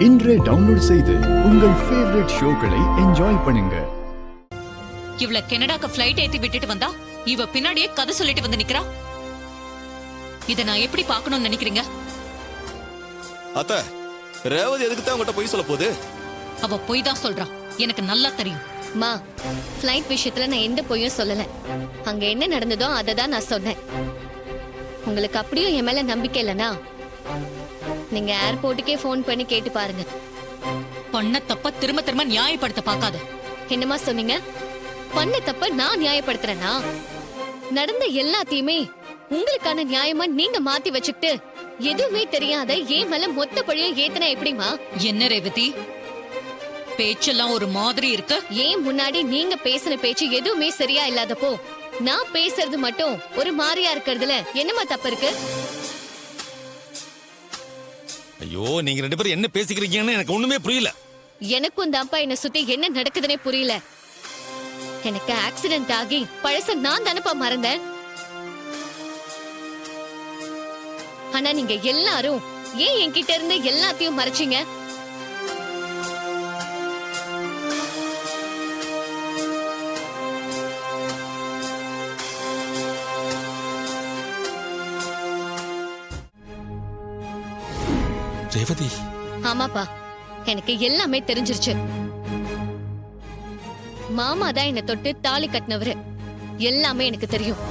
இன்றே டவுன்லோட் செய்து உங்கள் ஃபேவரட் ஷோக்களை என்ஜாய் பண்ணுங்க. இவள கனடாக்கு ஃளைட் ஏத்தி விட்டுட்டு வந்தா இவ பின்னாடியே கதை சொல்லிட்டு வந்து நிக்கிறா. இத நான் எப்படி பார்க்கணும்னு நினைக்கிறீங்க? அத்த, ரேவதி எதுக்கு தான் உங்ககிட்ட போய் சொல்ல போகுது? அவ போய் தான் சொல்றா, எனக்கு நல்லா தெரியும். மா, ஃளைட் விஷயத்துல நான் எந்த பொய்யும் சொல்லல. அங்க என்ன நடந்ததோ அதை தான் நான் சொன்னேன். உங்களுக்கு அப்படியும் என் மேல நம்பிக்கை இல்லனா நீங்க ஏர்போர்ட்டுக்கே ஃபோன் பண்ணி கேட்டு பாருங்க. பண்ண தப்ப திரும்ப திரும்ப நியாயப்படுத்த பார்க்காத. என்னமா சொன்னீங்க? பண்ண தப்ப நான் நியாயப்படுத்துறேனா? நடந்த எல்லாத்தையுமே உங்களுக்கான நியாயமா நீங்க மாத்தி வச்சுக்கிட்டு எதுவுமே தெரியாத ஏன் மேல மொத்த பழியும் ஏத்தனா எப்படிமா? என்ன ரேவதி, பேச்செல்லாம் ஒரு மாதிரி இருக்கு. ஏன் முன்னாடி நீங்க பேசின பேச்சு எதுவுமே சரியா இல்லாதப்போ நான் பேசுறது மட்டும் ஒரு மாதிரியா இருக்கிறதுல என்னமா தப்பு இருக்கு? ஐயோ, நீங்க ரெண்டு பேரும் என்ன பேசிக்கிறீங்கன்னு எனக்கு ஒண்ணுமே புரியல. எனக்கும் தான்ப்பா என்ன சுத்தி என்ன நடக்குதுன்னே புரியல. எனக்கு ஆக்சிடென்ட் ஆகி பழச நான் தானப்பா மறந்தேன். ஆனா நீங்க எல்லாரும் ஏன் என்கிட்ட இருந்து எல்லாத்தையும் மறைச்சீங்க? ரேவதி, ஆமாப்பா, எனக்கு எல்லாமே தெரிஞ்சிருச்சு. மாமா தான் என்ன தொட்டு தாலி கட்டினவரு. எல்லாமே எனக்கு தெரியும்.